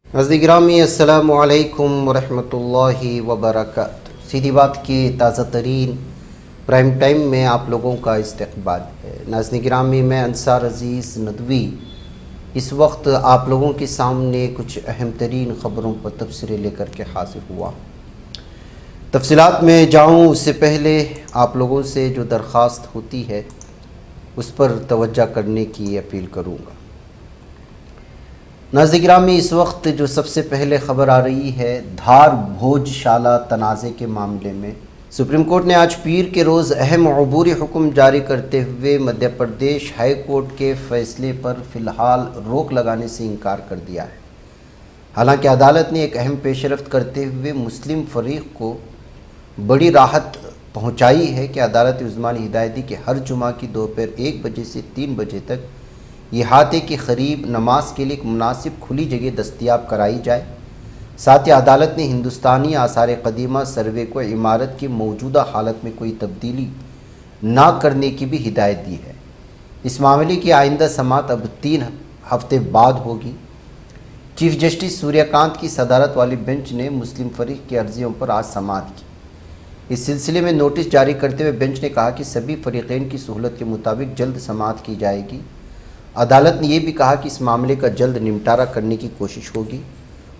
नाज़रीन गिरामी अस्सलामु अलैकुम वरहमतुल्लाहि वबरकातुहू। सीधी बात की ताज़ा तरीन प्राइम टाइम में आप लोगों का इस्तकबाल है। नाज़रीन गिरामी, मैं अंसार अज़ीज़ नदवी इस वक्त आप लोगों के सामने कुछ अहम तरीन ख़बरों पर तबसरे लेकर के हाजिर हुआ। तफसीलात में जाऊँ उससे पहले आप लोगों से जो दरख्वास्त होती है उस पर तवज्जो करने की अपील करूँगा। नाज़रीन गिरामी, इस वक्त जो सबसे पहले ख़बर आ रही है धार भोजशाला तनाज़े के मामले में सुप्रीम कोर्ट ने आज पीर के रोज़ अहम अबूरी हुक्म जारी करते हुए मध्य प्रदेश हाई कोर्ट के फ़ैसले पर फ़िलहाल रोक लगाने से इनकार कर दिया है। हालांकि अदालत ने एक अहम पेशरफ्त करते हुए मुस्लिम फ़रीक़ को बड़ी राहत पहुँचाई है कि अदालत उज़्मा ने हिदायत दी कि हर जुमा की दोपहर 1 बजे से 3 बजे तक इहाते के करीब नमाज के लिए एक मुनासिब खुली जगह दस्तयाब कराई जाए। साथ ही अदालत ने हिंदुस्तानी आसार कदीमा सर्वे को इमारत की मौजूदा हालत में कोई तब्दीली ना करने की भी हिदायत दी है। इस मामले की आइंदा समाअत अब 3 हफ्ते बाद होगी। चीफ जस्टिस सूर्यकांत की सदारत वाली बेंच ने मुस्लिम फ़रीक़ की अर्जियों पर आज समाअत की। इस सिलसिले में नोटिस जारी करते हुए बेंच ने कहा कि सभी फ़रीक़ैन की सहूलत के मुताबिक जल्द समाअत की जाएगी। अदालत ने यह भी कहा कि इस मामले का जल्द निपटारा करने की कोशिश होगी।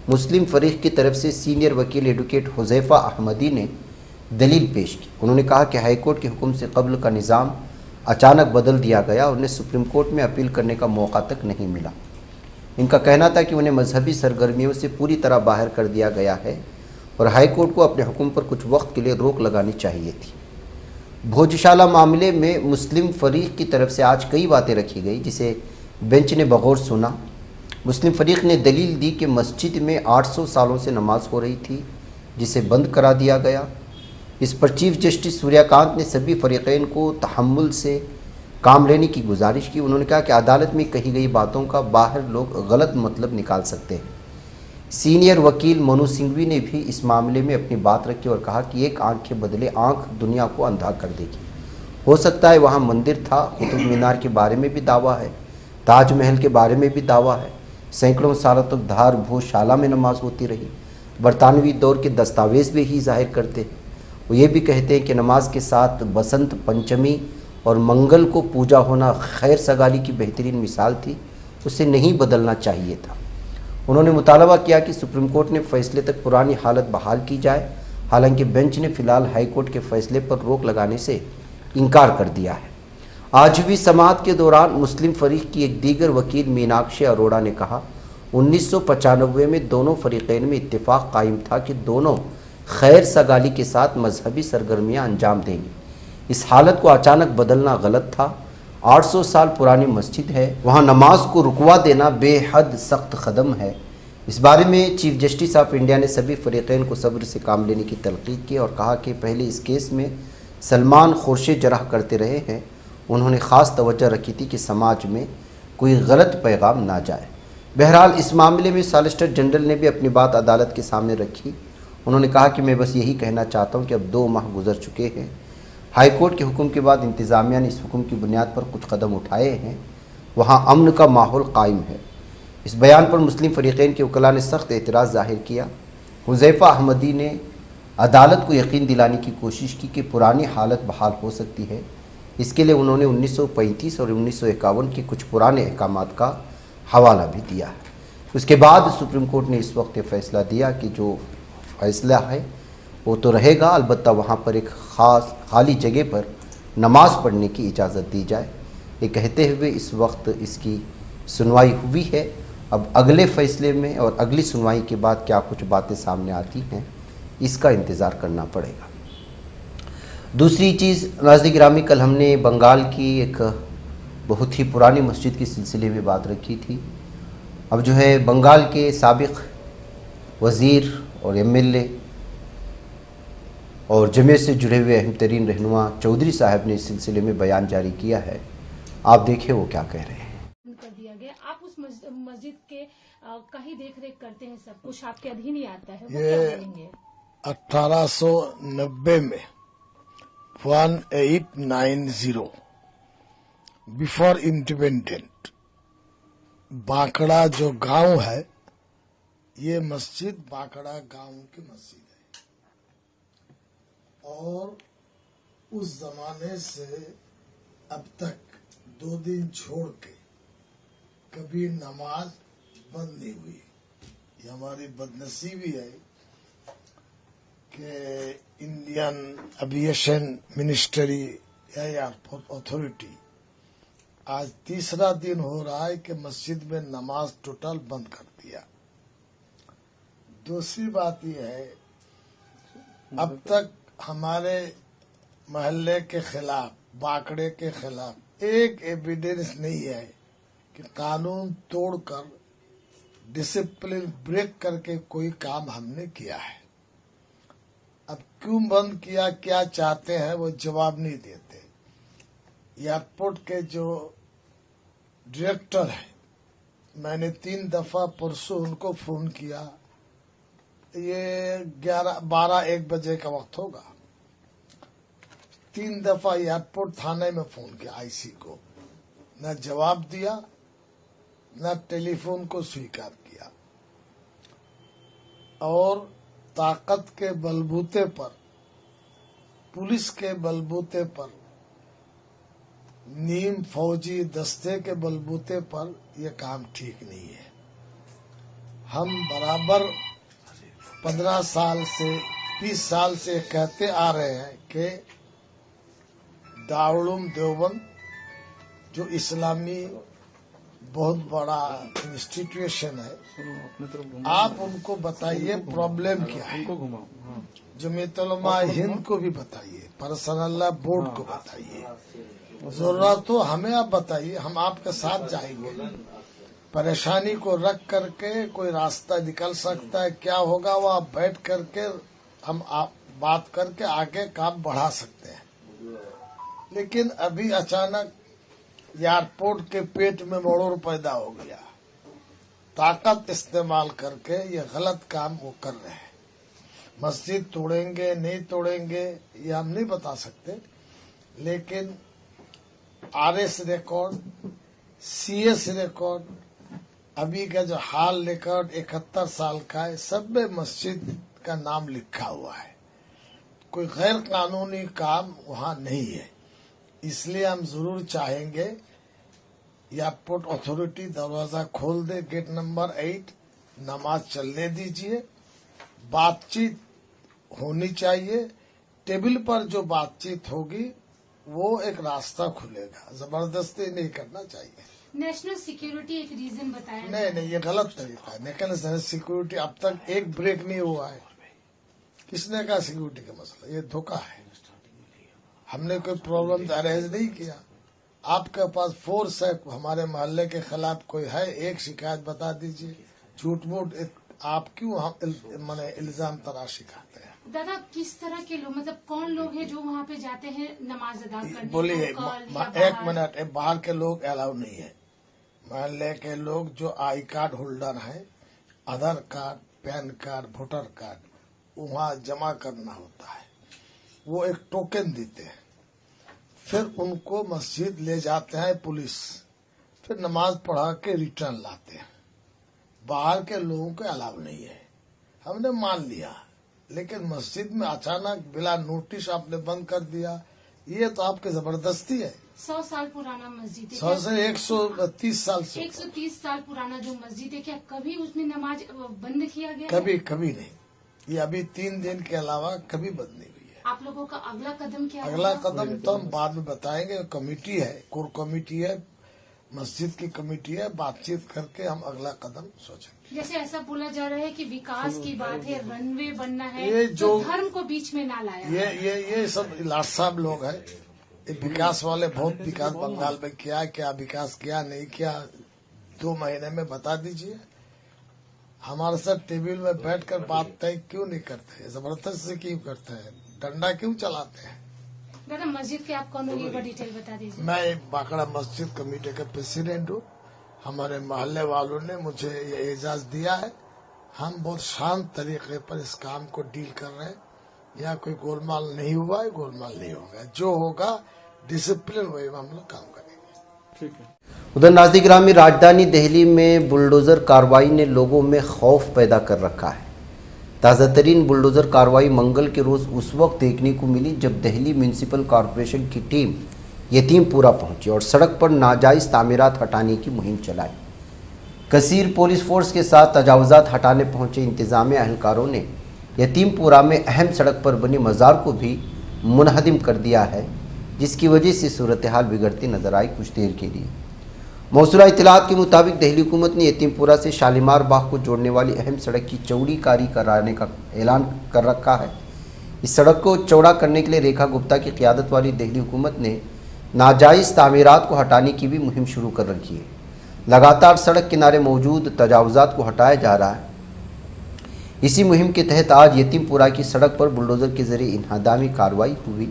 मुस्लिम फ़रीक़ की तरफ से सीनियर वकील एडवोकेट हुज़ैफ़ा अहमदी ने दलील पेश की। उन्होंने कहा कि हाई कोर्ट के हुक्म से कब्ल का निज़ाम अचानक बदल दिया गया, उन्हें सुप्रीम कोर्ट में अपील करने का मौका तक नहीं मिला। इनका कहना था कि उन्हें मजहबी सरगर्मियों से पूरी तरह बाहर कर दिया गया है और हाई कोर्ट को अपने हुक्म पर कुछ वक्त के लिए रोक लगानी चाहिए थी। भोजशाला मामले में मुस्लिम फ़रीक़ की तरफ से आज कई बातें रखी गई जिसे बेंच ने बगौर सुना। मुस्लिम फ़रीक़ ने दलील दी कि मस्जिद में 800 सालों से नमाज हो रही थी जिसे बंद करा दिया गया। इस पर चीफ जस्टिस सूर्यकांत ने सभी फ़रीक़ैन को तहम्मुल से काम लेने की गुजारिश की। उन्होंने कहा कि अदालत में कही गई बातों का बाहर लोग गलत मतलब निकाल सकते हैं। सीनियर वकील मनु सिंघवी ने भी इस मामले में अपनी बात रखी और कहा कि एक आँख के बदले आँख दुनिया को अंधा कर देगी। हो सकता है वहाँ मंदिर था, कुतुब मीनार के बारे में भी दावा है, ताजमहल के बारे में भी दावा है, सैकड़ों सालों तक धार भोजशाला में नमाज होती रही। बरतानवी दौर के दस्तावेज़ भी यही जाहिर करते हैं। वो ये भी कहते हैं कि नमाज के साथ बसंत पंचमी और मंगल को पूजा होना खैर सगाली की बेहतरीन मिसाल थी, उसे नहीं बदलना चाहिए था। उन्होंने मुतालबा किया कि सुप्रीम कोर्ट ने फैसले तक पुरानी हालत बहाल की जाए। हालांकि बेंच ने फ़िलहाल हाई कोर्ट के फैसले पर रोक लगाने से इनकार कर दिया है। आज हुई समाअत के दौरान मुस्लिम फ़रीक़ की एक दीगर वकील मीनाक्षी अरोड़ा ने कहा 1995 में दोनों फ़रीक़ैन में इत्तेफाक कायम था कि दोनों खैर सगाली के साथ मजहबी सरगर्मियाँ अंजाम देंगी। इस हालत को अचानक बदलना गलत था। 800 साल पुरानी मस्जिद है, वहाँ नमाज को रुकवा देना बेहद सख्त कदम है। इस बारे में चीफ जस्टिस ऑफ इंडिया ने सभी फ़रीक़ैन को सब्र से काम लेने की तलक़ीद की और कहा कि पहले इस केस में सलमान खुर्शीद जरह करते रहे हैं। उन्होंने ख़ास तवज्जो रखी थी कि समाज में कोई गलत पैगाम ना जाए। बहरहाल इस मामले में सॉलिसिटर जनरल ने भी अपनी बात अदालत के सामने रखी। उन्होंने कहा कि मैं बस यही कहना चाहता हूँ कि अब 2 माह गुजर चुके हैं। हाई कोर्ट के हुक्म के बाद इंतज़ामिया ने इस हुक्म की बुनियाद पर कुछ कदम उठाए हैं, वहाँ अमन का माहौल कायम है। इस बयान पर मुस्लिम फ़रीक़ैन के वकला ने सख्त एतराज़ ज़ाहिर किया। हुज़ैफ़ा अहमदी ने अदालत को यकीन दिलाने की कोशिश की कि पुरानी हालत बहाल हो सकती है। इसके लिए उन्होंने 1935 और 1951 के कुछ पुराने अहकामात का हवाला भी दिया है। उसके बाद सुप्रीम कोर्ट ने इस वक्त फ़ैसला दिया कि जो फ़ैसला है वो तो रहेगा, अलबत्ता वहाँ पर एक ख़ास खाली जगह पर नमाज़ पढ़ने की इजाज़त दी जाए। ये कहते हुए इस वक्त इसकी सुनवाई हुई है। अब अगले फ़ैसले में और अगली सुनवाई के बाद क्या कुछ बातें सामने आती हैं, इसका इंतज़ार करना पड़ेगा। दूसरी चीज़ नाज़रीन गिरामी, कल हमने बंगाल की एक बहुत ही पुरानी मस्जिद के सिलसिले में बात रखी थी। अब जो है बंगाल के साबिक़ वज़ीर और MLA और जमीयत से जुड़े हुए अहम तरीन रहनुमा चौधरी साहब ने इस सिलसिले में बयान जारी किया है। आप देखिए वो क्या कह रहे हैं। कर दिया गया, आप उस मस्जिद के का ही देख रेख करते हैं, सब कुछ आपके अधीन ही आता है, वो क्या बोलेंगे? 1890 में 1890 बिफोर इंडिपेंडेंट बांकड़ा जो गांव है ये मस्जिद बाकड़ा गांव की मस्जिद है और उस जमाने से अब तक 2 दिन छोड़ के कभी नमाज बंद नहीं हुई। ये हमारी बदनसीबी है कि इंडियन एविएशन मिनिस्ट्री या एयरपोर्ट अथॉरिटी आज तीसरा दिन हो रहा है कि मस्जिद में नमाज टोटल बंद कर दिया। दूसरी बात यह है, अब तक हमारे मोहल्ले के खिलाफ, बाकड़े के खिलाफ एक एविडेंस नहीं है कि कानून तोड़कर डिसिप्लिन ब्रेक करके कोई काम हमने किया है। अब क्यों बंद किया, क्या चाहते हैं, वो जवाब नहीं देते। एयरपोर्ट के जो डायरेक्टर है, मैंने 3 दफा परसों उनको फोन किया। ये 12-1 बजे का वक्त होगा। 3 दफा एयरपोर्ट थाने में फोन किया आईसी को, न जवाब दिया न टेलीफोन को स्वीकार किया। और ताकत के बलबूते पर, पुलिस के बलबूते पर, नीम फौजी दस्ते के बलबूते पर यह काम ठीक नहीं है। हम बराबर 15 साल से 20 साल से कहते आ रहे हैं कि दारुल देवबंद जो इस्लामी बहुत बड़ा इंस्टीट्यूशन है, आप उनको बताइए प्रॉब्लम क्या है। जमीयत उलमा हिंद को भी बताइए, पर्सनल बोर्ड को बताइए, जरूरत तो हमें आप बताइए, हम आपके साथ जाएंगे। परेशानी को रख करके कोई रास्ता निकल सकता है, क्या होगा वो आप बैठ करके हम आप बात करके आगे काम बढ़ा सकते हैं। लेकिन अभी अचानक एयरपोर्ट के पेट में मरोड़ पैदा हो गया, ताकत इस्तेमाल करके ये गलत काम वो कर रहे हैं। मस्जिद तोड़ेंगे नहीं तोड़ेंगे ये हम नहीं बता सकते, लेकिन आरएस रिकॉर्ड, सीएस रिकॉर्ड, अभी का जो हाल रिकॉर्ड 71 साल का है, सब में मस्जिद का नाम लिखा हुआ है। कोई गैर कानूनी काम वहां नहीं है। इसलिए हम जरूर चाहेंगे एयरपोर्ट अथॉरिटी दरवाजा खोल दे, गेट नंबर 8, नमाज चलने दीजिए, बातचीत होनी चाहिए। टेबल पर जो बातचीत होगी वो एक रास्ता खुलेगा, जबरदस्ती नहीं करना चाहिए। नेशनल सिक्योरिटी एक रीजन बताया। नहीं, ये गलत तरीका है। नेशनल सिक्योरिटी अब तक एक ब्रेक नहीं हुआ है। किसने कहा सिक्योरिटी का मसला? ये धोखा है। हमने कोई प्रॉब्लम अरेंज नहीं किया। आपके पास फोर्स है, हमारे मोहल्ले के खिलाफ कोई है, एक शिकायत बता दीजिए। झूठ मूठ आप क्यों हम मैंने इल्जाम तराशी खाते हैं? दादा, किस तरह के लोग, मतलब कौन लोग हैं जो वहाँ पे जाते हैं नमाज अदा करने? बोलिए, 1 मिनट। बाहर के लोग अलाउ नहीं है। मोहल्ले के लोग जो आई कार्ड होल्डर हैं, Aadhaar card, PAN card, voter card, वहाँ जमा करना होता है। वो एक टोकन देते हैं, फिर उनको मस्जिद ले जाते हैं पुलिस, फिर नमाज पढ़ा के रिटर्न लाते हैं। बाहर के लोगों को अलाउ नहीं है। हमने मान लिया, लेकिन मस्जिद में अचानक बिना नोटिस आपने बंद कर दिया, ये तो आपकी जबरदस्ती है। 100 साल पुराना मस्जिद है। 100 से 130 साल से 130 साल पुराना जो मस्जिद है, क्या कभी उसमें नमाज बंद किया गया? कभी नहीं। ये अभी 3 दिन के अलावा कभी बंद नहीं हुई है। आप लोगों का अगला कदम क्या? अगला कदम तो हम बाद में बताएंगे। कमेटी है, कोर कमेटी है, मस्जिद की कमेटी है, बातचीत करके हम अगला कदम सोचेंगे। जैसे ऐसा बोला जा रहा है कि विकास की बात है, रनवे बनना है, ये जो तो धर्म को बीच में ना लाया। ये सब लाट साहब लोग हैं। ये विकास वाले बहुत विकास बंगाल में किया, क्या विकास किया नहीं किया 2 महीने में बता दीजिए। हमारे साथ टेबल में बैठकर बात तय क्यों नहीं करते? जबरदस्ती क्यों करते हैं? डंडा क्यों चलाते हैं? दादा, मस्जिद के आप कौन होगी, डिटेल बता दीजिए। मैं बाकड़ा मस्जिद कमेटी का प्रेसिडेंट हूँ। हमारे मोहल्ले वालों ने मुझे ये एजाज दिया है। हम बहुत शांत तरीके पर इस काम को डील कर रहे हैं। यहाँ कोई गोलमाल नहीं हुआ है, गोलमाल नहीं होगा। जो होगा डिसिप्लिन वही हम लोग काम करेंगे। उधर नाज़िक ग्रामी राजधानी दिल्ली में बुलडोज़र कार्रवाई ने लोगों में खौफ पैदा कर रखा है। ताज़ा तरीन बुलडोज़र कार्रवाई मंगल के रोज़ उस वक्त देखने को मिली जब दिल्ली म्यूनसिपल कॉरपोरेशन की टीम यतीमपुरा पहुंची और सड़क पर नाजायज़ तामीरात हटाने की मुहिम चलाई। कसीर पुलिस फोर्स के साथ तजावुज़ात हटाने पहुंचे इंतज़ामिया एहलकारों ने यतीमपुरा में अहम सड़क पर बनी मज़ार को भी मुनहदिम कर दिया है, जिसकी वजह से सूरत हाल बिगड़ती नजर आई कुछ देर के लिए। मौसूला इत्तलात के मुताबिक दिल्ली हुकूमत ने यतीमपुरा से शालीमार बाग को जोड़ने वाली अहम सड़क की चौड़ीकारी कराने का ऐलान कर रखा है। इस सड़क को चौड़ा करने के लिए रेखा गुप्ता की क़ियादत वाली दिल्ली हुकूमत ने नाजायज़ तामीरात को हटाने की भी मुहिम शुरू कर रखी है। लगातार सड़क किनारे मौजूद तजावुज़ात को हटाया जा रहा है। इसी मुहिम के तहत आज यतीमपुरा की सड़क पर बुलडोज़र के ज़रिए इन्हदामी कार्रवाई हुई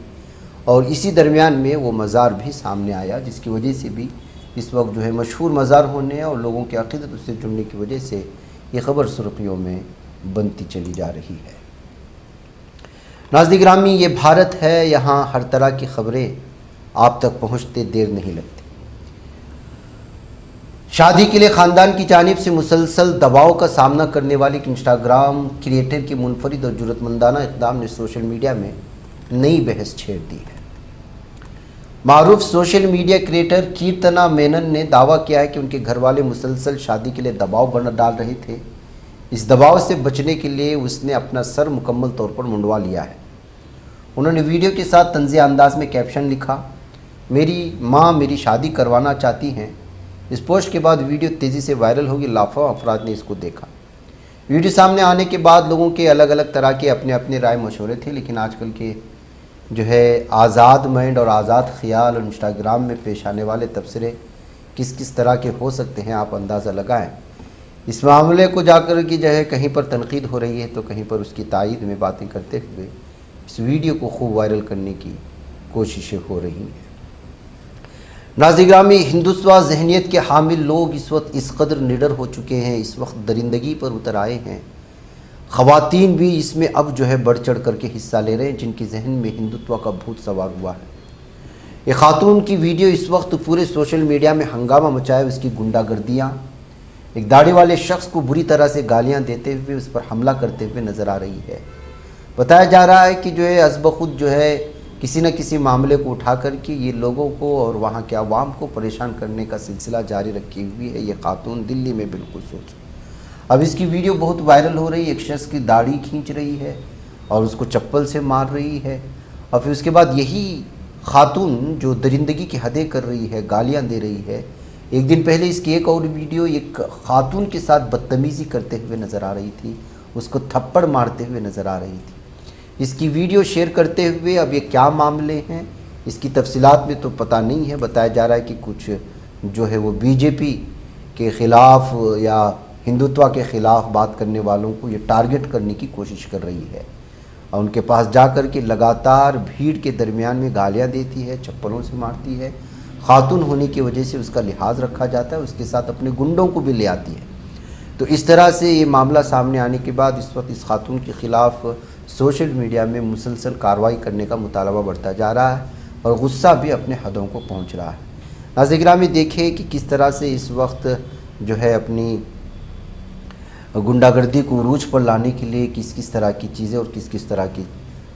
और इसी दरमियान में वो मज़ार भी सामने आया, जिसकी वजह से भी इस वक्त जो है मशहूर मज़ार होने और लोगों की अक़ीदत उससे जुड़ने की वजह से ये ख़बर सुर्खियों में बनती चली जा रही है। नाज़िक ग्रामी, ये भारत है, यहाँ हर तरह की ख़बरें आप तक पहुँचते देर नहीं लगती। शादी के लिए ख़ानदान की जानिब से मुसलसल दबाव का सामना करने वाली एक इंस्टाग्राम क्रिएटर की मुनफरिद और जुर्रतमंदाना इक़दाम ने सोशल मीडिया में नई बहस छेड़ दी है। मारूफ सोशल मीडिया क्रिएटर कीर्तना मेनन ने दावा किया है कि उनके घर वाले मुसलसल शादी के लिए दबाव डाल रहे थे। इस दबाव से बचने के लिए उसने अपना सर मुकम्मल तौर पर मुंडवा लिया है। उन्होंने वीडियो के साथ तंज़िया अंदाज में कैप्शन लिखा, मेरी माँ मेरी शादी करवाना चाहती हैं। इस पोस्ट के बाद वीडियो तेज़ी से वायरल होगी। लाखों अफराद ने इसको देखा। वीडियो सामने आने के बाद लोगों के अलग अलग तरह के अपने अपने राय मशवरे थे, लेकिन आजकल के जो है आज़ाद माइंड और आज़ाद ख्याल और इंस्टाग्राम में पेश आने वाले तबसरे किस किस तरह के हो सकते हैं, आप अंदाज़ा लगाएं। इस मामले को जाकर कि जो है कहीं पर तनकीद हो रही है तो कहीं पर उसकी तायीद में बातें करते हुए इस वीडियो को खूब वायरल करने की कोशिशें हो रही हैं। नाज़िक ग्रामी, हिंदुत्व ज़हनियत के हामिल लोग इस वक्त इस कदर निडर हो चुके हैं, इस वक्त दरिंदगी पर उतर आए हैं। ख़वातीन भी इसमें अब जो है बढ़ चढ़ करके हिस्सा ले रहे हैं, जिनके जहन में हिंदुत्व का भूत सवार हुआ है। एक खातून की वीडियो इस वक्त पूरे सोशल मीडिया में हंगामा मचाए। उसकी गुंडागर्दियाँ एक दाढ़ी वाले शख्स को बुरी तरह से गालियाँ देते हुए उस पर हमला करते हुए नज़र आ रही है। बताया जा रहा है कि जो है अज़बख़ुद जो है किसी न किसी मामले को उठा कर के ये लोगों को और वहाँ के अवाम को परेशान करने का सिलसिला जारी रखी हुई है। ये खातून दिल्ली में बिल्कुल सोच। अब इसकी वीडियो बहुत वायरल हो रही है। एक शख्स की दाढ़ी खींच रही है और उसको चप्पल से मार रही है और फिर उसके बाद यही खातून जो दरिंदगी की हदें कर रही है, गालियाँ दे रही है। एक दिन पहले इसकी एक और वीडियो एक खातून के साथ बदतमीज़ी करते हुए नज़र आ रही थी, उसको थप्पड़ मारते हुए नज़र आ रही थी। इसकी वीडियो शेयर करते हुए अब ये क्या मामले हैं इसकी तफसीलात में तो पता नहीं है। बताया जा रहा है कि कुछ जो है वो बीजेपी के ख़िलाफ़ या हिंदुत्व के ख़िलाफ़ बात करने वालों को ये टारगेट करने की कोशिश कर रही है और उनके पास जाकर के लगातार भीड़ के दरमियान में गालियाँ देती है, चप्पलों से मारती है। खातून होने की वजह से उसका लिहाज रखा जाता है, उसके साथ अपने गुंडों को भी ले आती है। तो इस तरह से ये मामला सामने आने के बाद इस वक्त इस खातून के ख़िलाफ़ सोशल मीडिया में मुसलसल कार्रवाई करने का मुतालबा बढ़ता जा रहा है और गुस्सा भी अपने हदों को पहुंच रहा है। नाज़िक ग्रामी, देखें कि किस तरह से इस वक्त जो है अपनी गुंडागर्दी को उरूज पर लाने के लिए किस किस तरह की चीज़ें और किस किस तरह की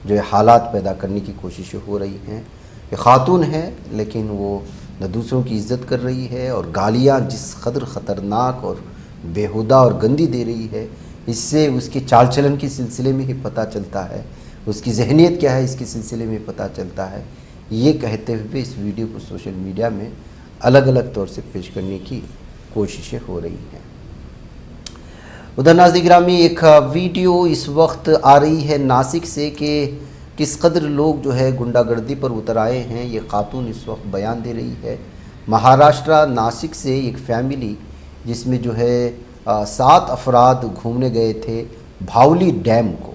जो है हालात पैदा करने की कोशिशें हो रही हैं। ये खातून है लेकिन वो न दूसरों की इज़्ज़त कर रही है और गालियाँ जिस कदर ख़तरनाक और बेहुदा और गंदी दे रही है, इससे उसके चाल चलन के सिलसिले में ही पता चलता है, उसकी जहनीत क्या है इसके सिलसिले में पता चलता है। ये कहते हुए इस वीडियो को सोशल मीडिया में अलग अलग तौर से पेश करने की कोशिशें हो रही हैं। उधर नाज़िक ग्रामी, एक वीडियो इस वक्त आ रही है नासिक से कि किस कदर लोग जो है गुंडागर्दी पर उतर आए हैं। ये खातून इस वक्त बयान दे रही है। महाराष्ट्र नासिक से एक फैमिली जिसमें जो है 7 अफराद घूमने गए थे भावली डैम को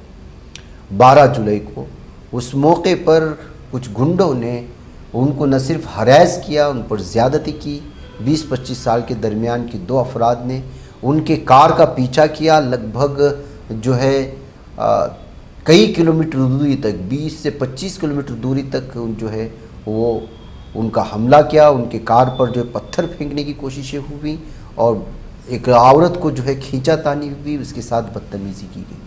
12 जुलाई को। उस मौके पर कुछ गुंडों ने उनको न सिर्फ हरास किया, उन पर ज़्यादती की। 20-25 साल के दरमियान की 2 अफराद ने उनके कार का पीछा किया, लगभग जो है कई किलोमीटर दूरी तक, 20 से 25 किलोमीटर दूरी तक जो है वो उनका हमला किया, उनके कार पर जो पत्थर फेंकने की कोशिशें हुई और एक औरत को जो है खींचातानी हुई, उसके साथ बदतमीज़ी की गई।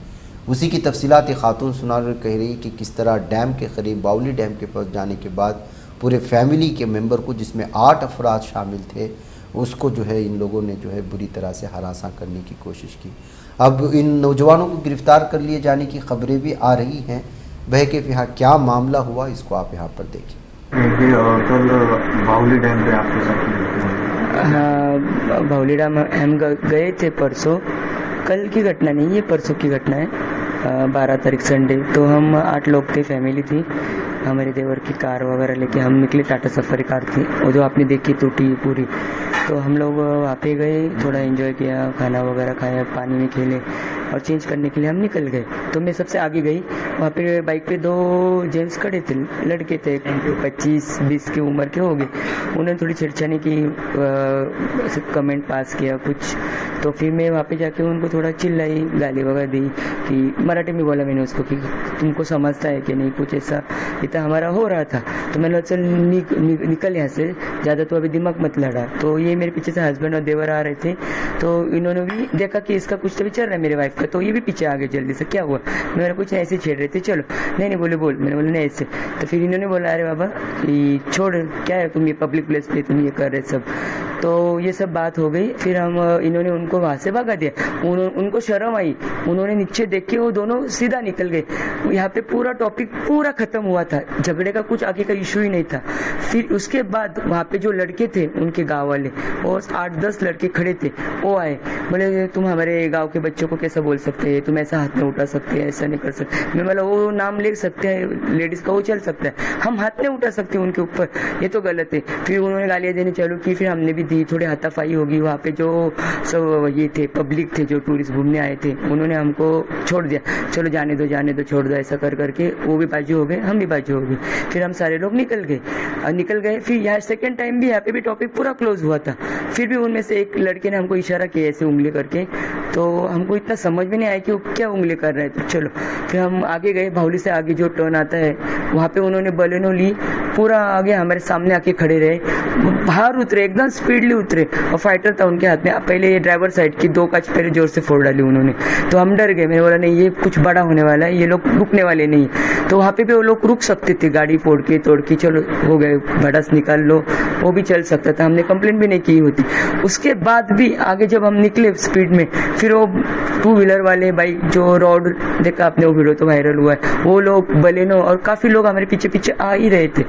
उसी की तफसीलात एक खातून सुना रही, कह रही कि किस तरह डैम के करीब बाउली डैम के पास जाने के बाद पूरे फैमिली के मेंबर को, जिसमें 8 अफराद शामिल थे, उसको जो है इन लोगों ने जो है बुरी तरह से हरासा करने की कोशिश की। अब इन नौजवानों को गिरफ़्तार कर लिए जाने की खबरें भी आ रही हैं। बहरकैफ यहाँ क्या मामला हुआ इसको आप यहाँ पर देखें। कल बाउली डैम पे आपके साथ? हाँ, बाउली डैम हम गए थे परसों। कल की घटना नहीं, ये परसों की घटना है। 12 तारीख संडे। तो हम 8 लोग थे, फैमिली थी। हमारे देवर की कार वगैरह लेके हम निकले। टाटा सफारी कार थी, वो जो आपने देखी टूटी पूरी। तो हम लोग वहाँ पे गए, थोड़ा एंजॉय किया, खाना वगैरह खाया, पानी में खेले और चेंज करने के लिए हम निकल गए। तो मैं सबसे आगे गई। वहाँ पे बाइक पे 2 जेंट्स खड़े थे, लड़के थे, 25-20 की उम्र के हो गए। उन्होंने थोड़ी छेड़छाड़ी की, कमेंट पास किया कुछ। तो फिर मैं वहाँ पे जाके उनको थोड़ा चिल्लाई, गाली वगैरह दी कि मराठी में बोला मैंने उसको कि तुमको समझता है कि नहीं, कुछ ऐसा इतना हमारा हो रहा था। तो मैंने चल निकल यहाँ से, ज़्यादा तो अभी दिमाग मत लड़ा। तो ये मेरे पीछे से हस्बैंड और देवर आ रहे थे। तो इन्होंने भी देखा कि इसका कुछ तो भी चल रहा है मेरे वाइफ का, तो ये भी पीछे आ गए जल्दी से। क्या हुआ? मैंने कुछ ऐसे छेड़ रहे थे, चलो। नहीं बोले बोल। मैंने बोला नहीं ऐसे। तो फिर इन्होंने बोला अरे बाबा कि छोड़, क्या है तुम ये पब्लिक प्लेस पे तुम ये कर रहे सब। तो ये सब बात हो गई। फिर इन्होंने उनको वहां से भगा दिया। उनको शर्म आई, उन्होंने नीचे देख के वो दोनों सीधा निकल गए। यहाँ पे पूरा टॉपिक पूरा खत्म हुआ था, झगड़े का कुछ आगे का इशू ही नहीं था। फिर उसके बाद वहाँ पे जो लड़के थे उनके गाँव वाले, वो 8-10 लड़के खड़े थे, वो आए, बोले तुम हमारे गाँव के बच्चों को कैसा बोल सकते हैं, तुम ऐसा हाथ में उठा सकते हैं, ऐसा नहीं कर सकते। मैं बोला वो नाम ले सकते हैं लेडीज का, वो चल सकता है, हम हाथ नहीं उठा सकते उनके ऊपर, ये तो गलत है। फिर उन्होंने गालियाँ देनी चालू की, फिर हमने भी दी, थोड़ी हाथापाई होगी। वहाँ पे जो सब ये थे पब्लिक थे, जो टूरिस्ट घूमने आए थे, उन्होंने हमको छोड़ दिया, चलो जाने दो छोड़ दो, ऐसा कर करके वो भी बाजू हो गए, हम भी बाजू हो गए। फिर हम सारे लोग निकल गए। फिर यहाँ सेकंड टाइम भी यहाँ पे भी टॉपिक पूरा क्लोज हुआ था। फिर भी उनमें से एक लड़के ने हमको इशारा किया ऐसे उंगली करके, तो हमको इतना समझ में नहीं आया कि वो क्या उंगली कर रहे थे। चलो फिर हम आगे गए, बाहुली से आगे जो टर्न आता है वहाँ पे उन्होंने बलेनो ली, पूरा आगे हमारे सामने आके खड़े रहे, बाहर उतरे, एकदम स्पीडली उतरे और फाइटर था उनके हाथ में। पहले ये ड्राइवर साइड की 2 कांच पहले जोर से फोड़ डाली उन्होंने, तो हम डर गए। मैंने बोला नहीं ये कुछ बड़ा होने वाला है, ये लोग रुकने वाले नहीं। तो वहाँ पे भी वो लोग रुक सकते थे, गाड़ी फोड़ के तोड़ के, चलो हो गए, भड़ास निकाल लो, वो भी चल सकता था, हमने कंप्लेंट भी नहीं की होती। उसके बाद भी आगे जब हम निकले स्पीड में, फिर वो 2 व्हीलर वाले बाइक जो रोड देखा आपने, वो वीडियो तो वायरल हुआ है, वो लोग बलेनो और काफी लोग हमारे पीछे आ ही रहे थे।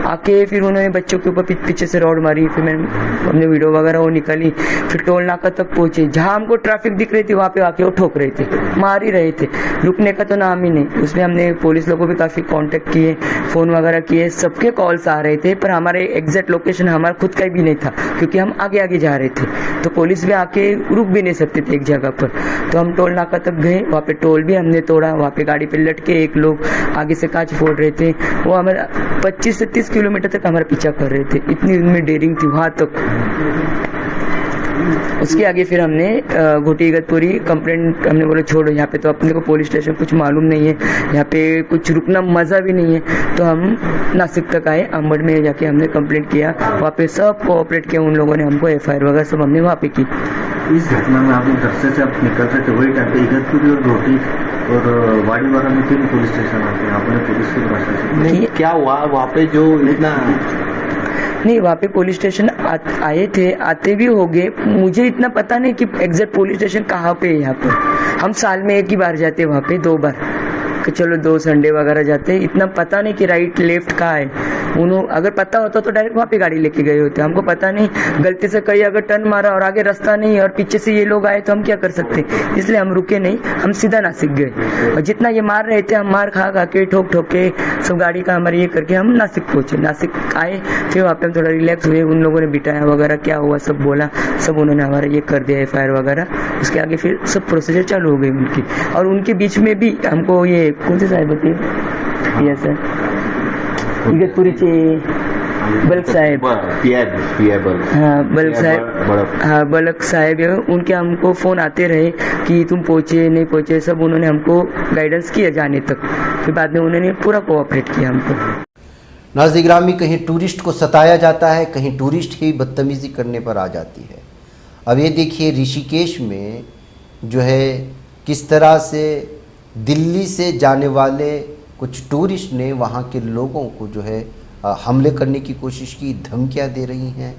आके फिर उन्होंने बच्चों के ऊपर पीछे से रोड मारी। फिर हमने वीडियो वगैरह वो निकाली। फिर टोल नाका तक पहुंचे, जहां हमको ट्रैफिक दिख रही थी वहां पे आके वो ठोक रहे थे, मार ही रहे थे, रुकने का तो नाम ही नहीं। उसमें हमने पुलिस लोगों को भी काफी कांटेक्ट किए, फोन वगैरह किए, सबके कॉल्स आ रहे थे, पर हमारे एग्जैक्ट लोकेशन हमारा खुद का भी नहीं था क्योंकि हम आगे जा रहे थे। तो पुलिस भी आके रुक भी नहीं सकते थे एक जगह पर। तो हम टोल नाका तक गए, वहाँ पे टोल भी हमने तोड़ा। वहाँ पे गाड़ी पे लटके एक लोग आगे से कांच फोड़ रहे थे, वो हमारा 25 से 30 किलोमीटर तक हमारा पीछा कर रहे थे, इतनी उनमें डेयरिंग थी वहां तक। उसके आगे फिर हमने घोटी इगतपुरी कंप्लेंट, हमने बोला छोड़ो, यहाँ पे तो अपने को पुलिस स्टेशन कुछ मालूम नहीं है, यहाँ पे कुछ रुकना मजा भी नहीं है। तो हम नासिक तक आए, अंबड़ में जाके हमने कंप्लेंट किया, वहाँ पे सब कोऑपरेट किया उन लोगों ने, हमको FIR वगैरह सब हमने वहाँ पे की। इस घटना में आप दरअसल से आप निकल रहे थे, वही टाइम पे इगतपुरी और घोटी और वाड़ीवाड़ा में 3 पुलिस स्टेशन आते हैं, आपने पुलिस की भाषा से नहीं क्या हुआ वहाँ पे जो इतना नहीं, वहाँ पे पुलिस स्टेशन आए थे, आते भी हो गए। मुझे इतना पता नहीं कि एग्जैक्ट पुलिस स्टेशन कहाँ पे है। यहाँ पर हम साल में 1 ही बार जाते, वहाँ पे 2 बार कि चलो 2 संडे वगैरह जाते, इतना पता नहीं कि राइट लेफ्ट कहाँ है। उन्होंने अगर पता होता तो डायरेक्ट वहाँ पे गाड़ी लेके गए होते, हमको पता नहीं। गलती से कहीं अगर टर्न मारा और आगे रास्ता नहीं और पीछे से ये लोग आए तो हम क्या कर सकते, इसलिए हम रुके नहीं, हम सीधा नासिक गए। और जितना ये मार रहे थे हम मार खा के ठोक के सब गाड़ी का हमारे ये करके हम नासिक पहुंचे। नासिक आए, फिर वहाँ पे हम थोड़ा रिलैक्स हुए, उन लोगों ने बिठाया वगैरह, क्या हुआ सब बोला, सब उन्होंने हमारा ये कर दिया FIR वगैरह। उसके आगे फिर सब प्रोसीजर चालू हो गई उनकी। और उनके बीच में भी हमको ये कौन से साहब थे, यस सर, इगतपुरी चे बल्क साहब, हाँ बल्क साहब, हाँ बल्क साहब, उनके हमको फोन आते रहे कि तुम पहुंचे नहीं पहुंचे, सब उन्होंने हमको गाइडेंस किया जाने तक। फिर बाद में उन्होंने पूरा कोऑपरेट किया हमको। नाज़रीन गिरामी, कहीं टूरिस्ट को सताया जाता है, कहीं टूरिस्ट ही बदतमीज़ी करने पर आ जाती है। अब ये देखिए ऋषिकेश में जो है किस तरह से दिल्ली से जाने वाले कुछ टूरिस्ट ने वहाँ के लोगों को जो है हमले करने की कोशिश की, धमकियाँ दे रही हैं।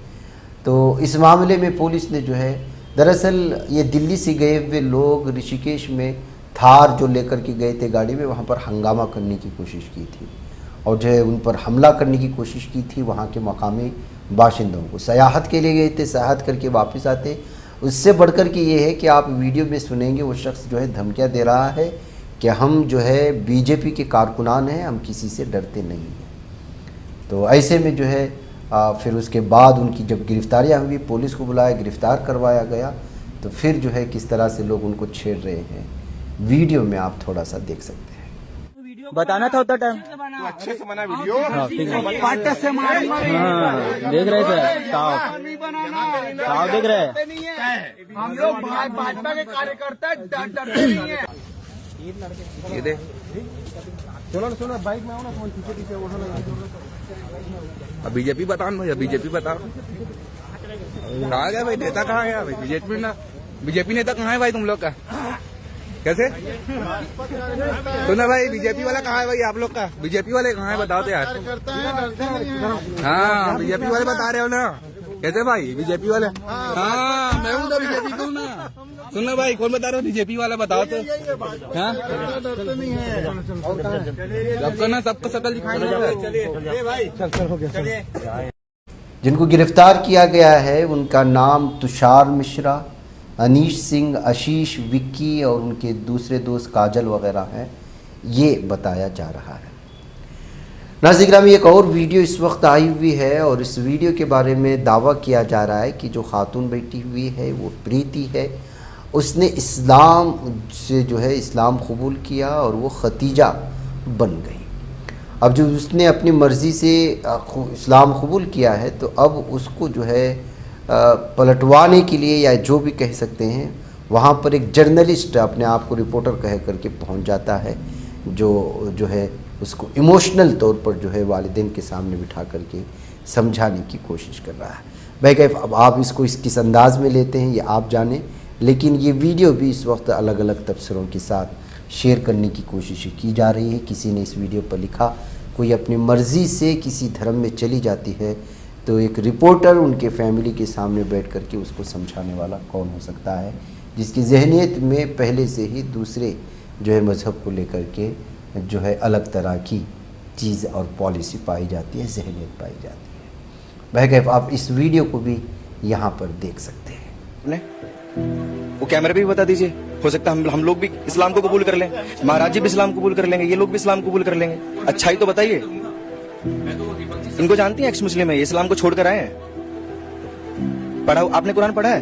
तो इस मामले में पुलिस ने जो है, दरअसल ये दिल्ली से गए हुए लोग ऋषिकेश में थार जो लेकर के गए थे गाड़ी में, वहाँ पर हंगामा करने की कोशिश की थी और जो है उन पर हमला करने की कोशिश की थी। वहाँ के मकामी बाशिंदों को सयाहत के लिए गए थे, सयाहत करके वापस आते। उससे बढ़कर के ये है कि आप वीडियो में सुनेंगे वो शख्स जो है धमकियाँ दे रहा है कि हम जो है बीजेपी के कारकुनान हैं, हम किसी से डरते नहीं हैं। तो ऐसे में जो है फिर उसके बाद उनकी जब गिरफ्तारियाँ हुई, पुलिस को बुलाया, गिरफ़्तार करवाया गया। तो फिर जो है किस तरह से लोग उनको छेड़ रहे हैं, वीडियो में आप थोड़ा सा देख सकते हैं। बताना था उतना टाइम तो अच्छे से बना वीडियो। पाटे से मार देख रहे थे साहब देख रहे हैं हम लोग भाजपा के कार्यकर्ता डरते नहीं है। ये देख सुनो बाइक में आओ ना, तुम्हारे पीछे पीछे उठो ना। अब बीजेपी बताओ भैया, बीजेपी बताओ कहाँ गया भाई, नेता कहाँ गया भाई? बीजेपी नेता कहाँ है भाई तुम लोग का? कैसे सुना भाई, बीजेपी वाला कहाँ है भाई आप लोग का? बीजेपी वाले कहाँ है बताओ तो यार। हाँ बीजेपी वाले बता रहे हो ना, कैसे भाई बीजेपी वाले? हाँ मैं हूँ तो बीजेपी को ना। सुनना भाई, कौन बता रहा हो बीजेपी वाला बताओ तो। हाँ सबका ना, सबका शकल दिखाएंगे। जिनको गिरफ्तार किया गया है उनका नाम तुषार मिश्रा, अनीश सिंह, आशीष, विक्की और उनके दूसरे दोस्त काजल वगैरह हैं, ये बताया जा रहा है। नाज़रीन गिरामी, एक और वीडियो इस वक्त आई हुई है और इस वीडियो के बारे में दावा किया जा रहा है कि जो खातून बैठी हुई है वो प्रीति है। उसने इस्लाम से जो है इस्लाम कबूल किया और वो खतीजा बन गई। अब जो उसने अपनी मर्ज़ी से इस्लाम कबूल किया है, तो अब उसको जो है पलटवाने के लिए, या जो भी कह सकते हैं, वहाँ पर एक जर्नलिस्ट अपने आप को रिपोर्टर कह करके पहुँच जाता है, जो है उसको इमोशनल तौर पर जो है वालिदैन के सामने बिठा करके समझाने की कोशिश कर रहा है। भाई अब आप इसको किस अंदाज में लेते हैं ये आप जानें, लेकिन ये वीडियो भी इस वक्त अलग अलग तबसरों के साथ शेयर करने की कोशिश की जा रही है। किसी ने इस वीडियो पर लिखा, कोई अपनी मर्ज़ी से किसी धर्म में चली जाती है तो एक रिपोर्टर उनके फैमिली के सामने बैठ कर के उसको समझाने वाला कौन हो सकता है, जिसकी जहनीत में पहले से ही दूसरे जो है मज़हब को लेकर के जो है अलग तरह की चीज़ और पॉलिसी पाई जाती है, जहनीत पाई जाती है। भाई आप इस वीडियो को भी यहाँ पर देख सकते हैं। वो कैमरे पे भी बता दीजिए, हो सकता है हम लोग भी इस्लाम को कबूल कर लें, महाराज जी भी इस्लाम कबूल कर लेंगे, ये लोग भी इस्लाम कबूल कर लेंगे। अच्छाई तो बताइए। इनको जानती हैं एक्स मुस्लिम है, ये इस्लाम को छोड़कर आए हैं। पढ़ा आपने कुरान पढ़ा है?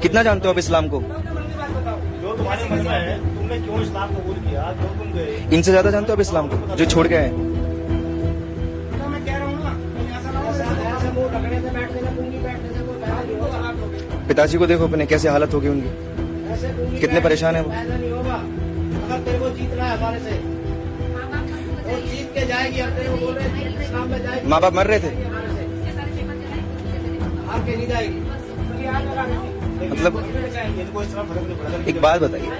कितना जानते हो आप इस्लाम को? जो तुम्हारे मन में है, तुमने क्यों इस्लाम कबूल किया, क्यों तुम गए? इनसे ज्यादा जानते हो आप इस्लाम को, जो छोड़ के आए? मैं कह रहा हूँ ना, पिताजी को देखो अपने, कैसे हालत होगी उनकी, कितने परेशान है वो। अगर तेरे को जीतना है हमारे से, वो जीत के जाएगी। अब तेरे को बोल रहे हैं इस्लाम में जाएगी, माँ बाप मर रहे थे, आपके नहीं जाएगी। मतलब एक बात बताइए,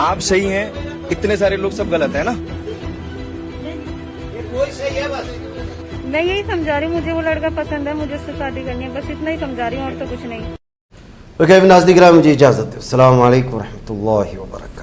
आप सही हैं, इतने सारे लोग सब गलत है ना? कोई सही है बस। मैं यही समझा रही हूँ, मुझे वो लड़का पसंद है, मुझे उससे शादी करनी है, बस इतना ही समझा रही हूँ और तो कुछ नहीं। ओके नाज़रीन गिरामी, मुझे इजाज़त दो। अस्सलाम वालेकुम रहमतुल्लाहि व बरकातहू।